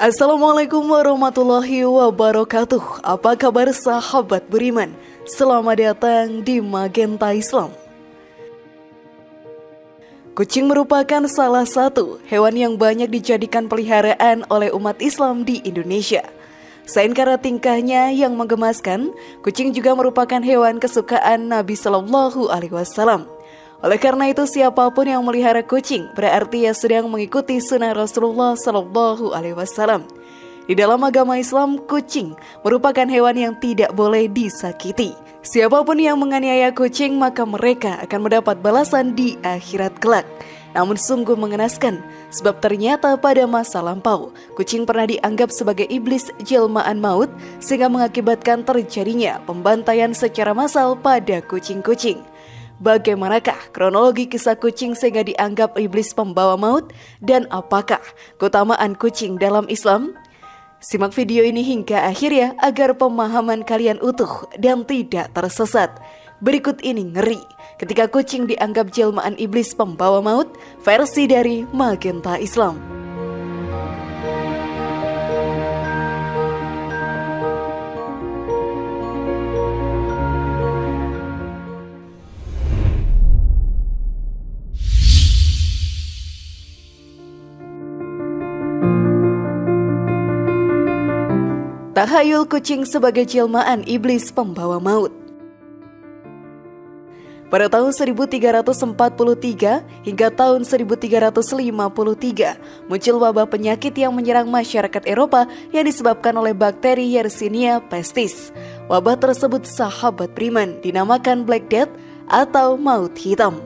Assalamualaikum warahmatullahi wabarakatuh. Apa kabar sahabat beriman? Selamat datang di Magenta Islam. Kucing merupakan salah satu hewan yang banyak dijadikan peliharaan oleh umat Islam di Indonesia. Selain karena tingkahnya yang menggemaskan, kucing juga merupakan hewan kesukaan Nabi Shallallahu Alaihi Wasallam. Oleh karena itu, siapapun yang melihara kucing berarti ia sedang mengikuti sunnah Rasulullah Shallallahu Alaihi Wasallam. Di dalam agama Islam, kucing merupakan hewan yang tidak boleh disakiti. Siapapun yang menganiaya kucing, maka mereka akan mendapat balasan di akhirat kelak. Namun sungguh mengenaskan, sebab ternyata pada masa lampau, kucing pernah dianggap sebagai iblis jelmaan maut, sehingga mengakibatkan terjadinya pembantaian secara massal pada kucing-kucing. Bagaimanakah kronologi kisah kucing sehingga dianggap iblis pembawa maut? Dan apakah keutamaan kucing dalam Islam? Simak video ini hingga akhir ya, agar pemahaman kalian utuh dan tidak tersesat. Berikut ini ngeri ketika kucing dianggap jelmaan iblis pembawa maut, versi dari Magenta Islam. Tahayul kucing sebagai jelmaan iblis pembawa maut. Pada tahun 1343 hingga tahun 1353 muncul wabah penyakit yang menyerang masyarakat Eropa yang disebabkan oleh bakteri Yersinia pestis. Wabah tersebut sahabat beriman dinamakan Black Death atau maut hitam.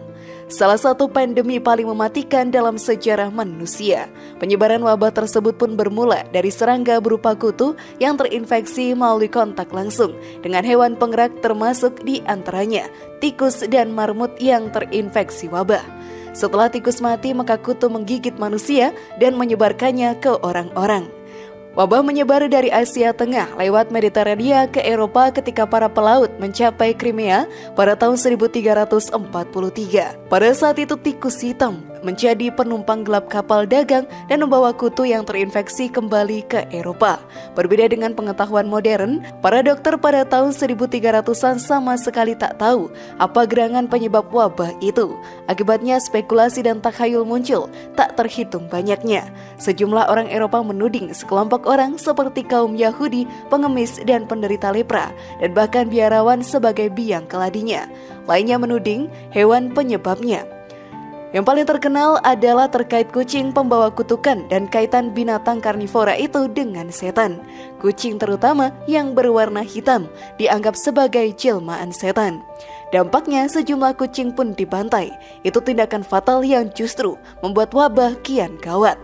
Salah satu pandemi paling mematikan dalam sejarah manusia. Penyebaran wabah tersebut pun bermula dari serangga berupa kutu yang terinfeksi melalui kontak langsung dengan hewan penggerak, termasuk di antaranya tikus dan marmut yang terinfeksi wabah. Setelah tikus mati, maka kutu menggigit manusia dan menyebarkannya ke orang-orang. Wabah menyebar dari Asia Tengah lewat Mediterania ke Eropa ketika para pelaut mencapai Crimea pada tahun 1343. Pada saat itu tikus hitam menjadi penumpang gelap kapal dagang dan membawa kutu yang terinfeksi kembali ke Eropa. Berbeda dengan pengetahuan modern, para dokter pada tahun 1300-an sama sekali tak tahu apa gerangan penyebab wabah itu. Akibatnya spekulasi dan takhayul muncul tak terhitung banyaknya. Sejumlah orang Eropa menuding sekelompok orang seperti kaum Yahudi, pengemis dan penderita lepra, dan bahkan biarawan sebagai biang keladinya. Lainnya menuding hewan penyebabnya. Yang paling terkenal adalah terkait kucing pembawa kutukan dan kaitan binatang karnivora itu dengan setan. Kucing terutama yang berwarna hitam dianggap sebagai jelmaan setan. Dampaknya sejumlah kucing pun dibantai. Itu tindakan fatal yang justru membuat wabah kian gawat.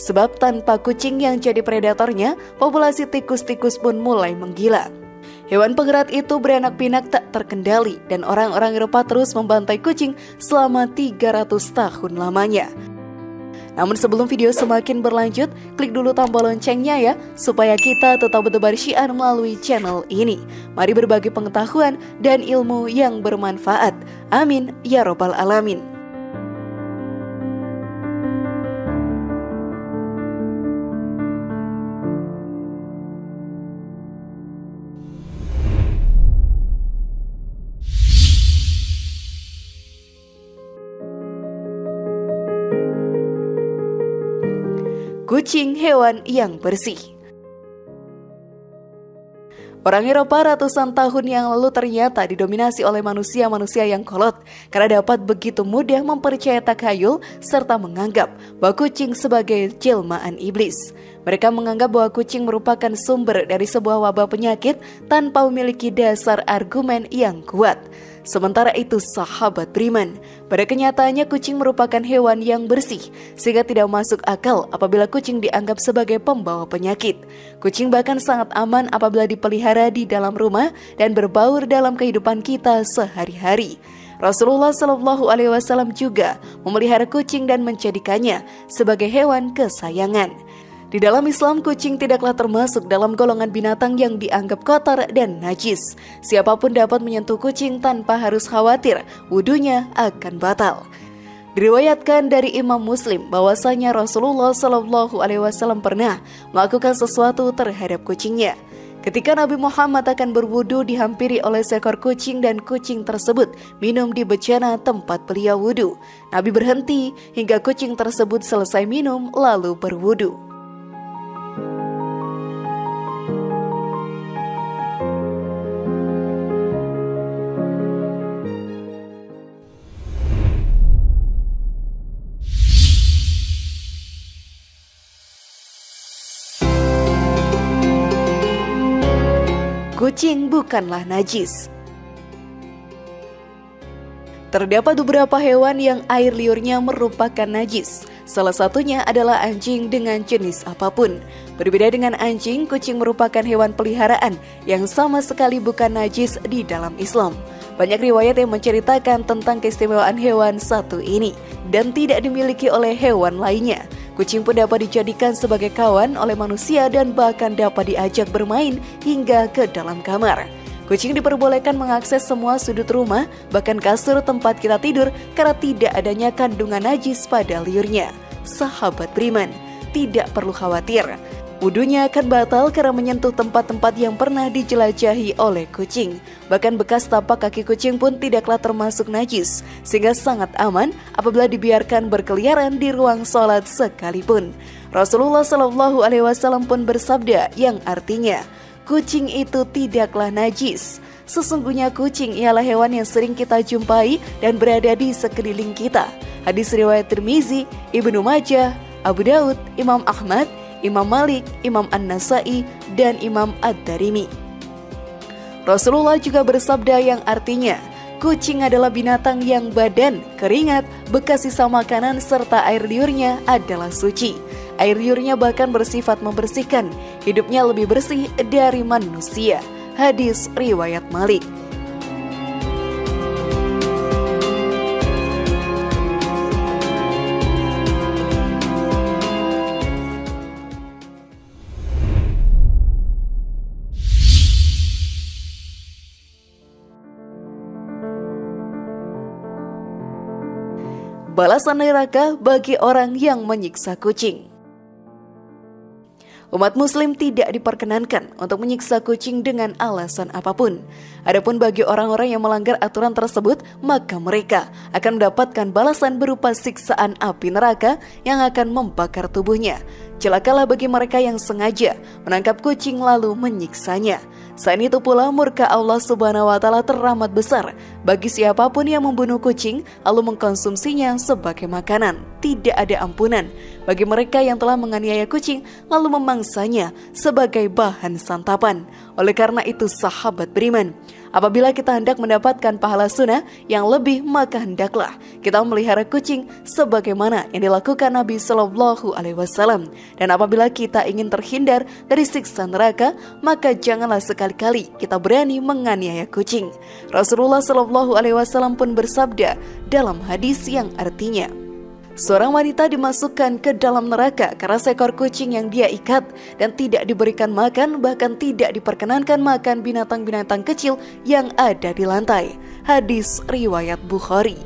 Sebab tanpa kucing yang jadi predatornya, populasi tikus-tikus pun mulai menggila. Hewan penggerak itu beranak pinak tak terkendali dan orang-orang Eropa terus membantai kucing selama 300 tahun lamanya. Namun sebelum video semakin berlanjut, klik dulu tombol loncengnya ya, supaya kita tetap bertebar syiar melalui channel ini. Mari berbagi pengetahuan dan ilmu yang bermanfaat. Amin ya robbal alamin. Kucing hewan yang bersih. Orang Eropa ratusan tahun yang lalu ternyata didominasi oleh manusia-manusia yang kolot karena dapat begitu mudah mempercayai takhayul serta menganggap bahwa kucing sebagai jelmaan iblis. Mereka menganggap bahwa kucing merupakan sumber dari sebuah wabah penyakit tanpa memiliki dasar argumen yang kuat. Sementara itu sahabat beriman, pada kenyataannya kucing merupakan hewan yang bersih, sehingga tidak masuk akal apabila kucing dianggap sebagai pembawa penyakit. Kucing bahkan sangat aman apabila dipelihara di dalam rumah dan berbaur dalam kehidupan kita sehari-hari. Rasulullah Shallallahu Alaihi Wasallam juga memelihara kucing dan menjadikannya sebagai hewan kesayangan. Di dalam Islam, kucing tidaklah termasuk dalam golongan binatang yang dianggap kotor dan najis. Siapapun dapat menyentuh kucing tanpa harus khawatir wudunya akan batal. Diriwayatkan dari Imam Muslim bahwasanya Rasulullah SAW pernah melakukan sesuatu terhadap kucingnya. Ketika Nabi Muhammad akan berwudu, dihampiri oleh seekor kucing dan kucing tersebut minum di bejana tempat beliau wudu. Nabi berhenti hingga kucing tersebut selesai minum lalu berwudu. Kucing bukanlah najis. Terdapat beberapa hewan yang air liurnya merupakan najis. Salah satunya adalah anjing dengan jenis apapun. Berbeda dengan anjing, kucing merupakan hewan peliharaan yang sama sekali bukan najis di dalam Islam. Banyak riwayat yang menceritakan tentang keistimewaan hewan satu ini dan tidak dimiliki oleh hewan lainnya. Kucing pun dapat dijadikan sebagai kawan oleh manusia dan bahkan dapat diajak bermain hingga ke dalam kamar. Kucing diperbolehkan mengakses semua sudut rumah, bahkan kasur tempat kita tidur karena tidak adanya kandungan najis pada liurnya. Sahabat beriman, tidak perlu khawatir. Wudunya akan batal karena menyentuh tempat-tempat yang pernah dijelajahi oleh kucing. Bahkan bekas tapak kaki kucing pun tidaklah termasuk najis, sehingga sangat aman apabila dibiarkan berkeliaran di ruang sholat sekalipun. Rasulullah SAW pun bersabda yang artinya, kucing itu tidaklah najis. Sesungguhnya kucing ialah hewan yang sering kita jumpai dan berada di sekeliling kita. Hadis riwayat Tirmizi, Ibnu Majah, Abu Daud, Imam Ahmad, Imam Malik, Imam An-Nasai, dan Imam Ad-Darimi. Rasulullah juga bersabda yang artinya, kucing adalah binatang yang badan, keringat, bekas sisa makanan, serta air liurnya adalah suci. Air liurnya bahkan bersifat membersihkan, hidupnya lebih bersih dari manusia. Hadis riwayat Malik. Balasan neraka bagi orang yang menyiksa kucing. Umat muslim tidak diperkenankan untuk menyiksa kucing dengan alasan apapun. Adapun bagi orang-orang yang melanggar aturan tersebut, maka mereka akan mendapatkan balasan berupa siksaan api neraka yang akan membakar tubuhnya. Celakalah bagi mereka yang sengaja menangkap kucing lalu menyiksanya. Selain itu pula, murka Allah Subhanahu wa Ta'ala teramat besar bagi siapapun yang membunuh kucing lalu mengkonsumsinya sebagai makanan. Tidak ada ampunan bagi mereka yang telah menganiaya kucing lalu memangsanya sebagai bahan santapan. Oleh karena itu, sahabat beriman, apabila kita hendak mendapatkan pahala sunnah yang lebih, maka hendaklah kita memelihara kucing sebagaimana yang dilakukan Nabi SAW. Dan apabila kita ingin terhindar dari siksa neraka, maka janganlah sekali-kali kita berani menganiaya kucing. Rasulullah SAW pun bersabda dalam hadis yang artinya, seorang wanita dimasukkan ke dalam neraka karena seekor kucing yang dia ikat dan tidak diberikan makan, bahkan tidak diperkenankan makan binatang-binatang kecil yang ada di lantai. Hadis riwayat Bukhari.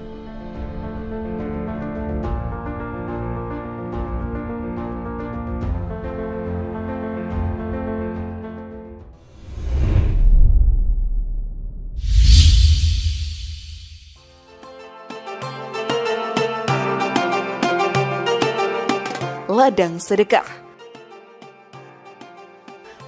Ladang sedekah.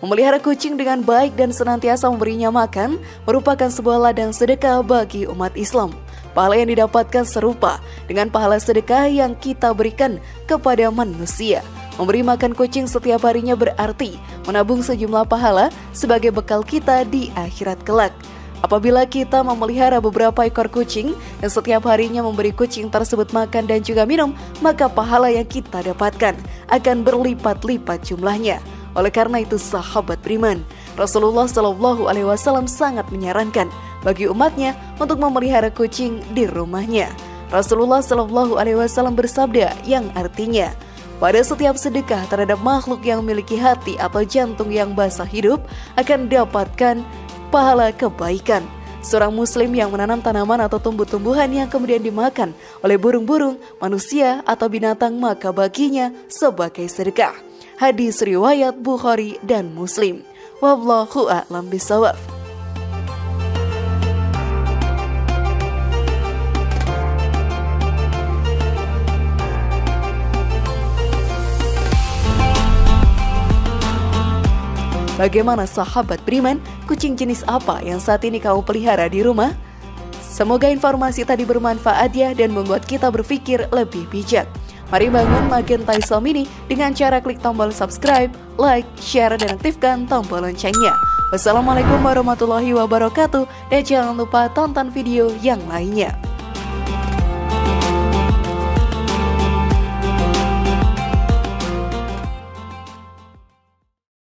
Memelihara kucing dengan baik dan senantiasa memberinya makan merupakan sebuah ladang sedekah bagi umat Islam. Pahala yang didapatkan serupa dengan pahala sedekah yang kita berikan kepada manusia. Memberi makan kucing setiap harinya berarti menabung sejumlah pahala sebagai bekal kita di akhirat kelak. Apabila kita memelihara beberapa ekor kucing dan setiap harinya memberi kucing tersebut makan dan juga minum, maka pahala yang kita dapatkan akan berlipat-lipat jumlahnya. Oleh karena itu, sahabat beriman, Rasulullah SAW sangat menyarankan bagi umatnya untuk memelihara kucing di rumahnya. Rasulullah SAW bersabda yang artinya, pada setiap sedekah terhadap makhluk yang memiliki hati atau jantung yang basah hidup akan dapatkan pahala kebaikan. seorang muslim yang menanam tanaman atau tumbuh-tumbuhan yang kemudian dimakan oleh burung-burung, manusia atau binatang, maka baginya sebagai sedekah. Hadis riwayat Bukhari dan Muslim. Wallahu a'lam bishawab. Bagaimana sahabat beriman, kucing jenis apa yang saat ini kau pelihara di rumah? Semoga informasi tadi bermanfaat ya dan membuat kita berpikir lebih bijak. Mari bangun Magenta Islam ini dengan cara klik tombol subscribe, like, share, dan aktifkan tombol loncengnya. Wassalamualaikum warahmatullahi wabarakatuh dan jangan lupa tonton video yang lainnya.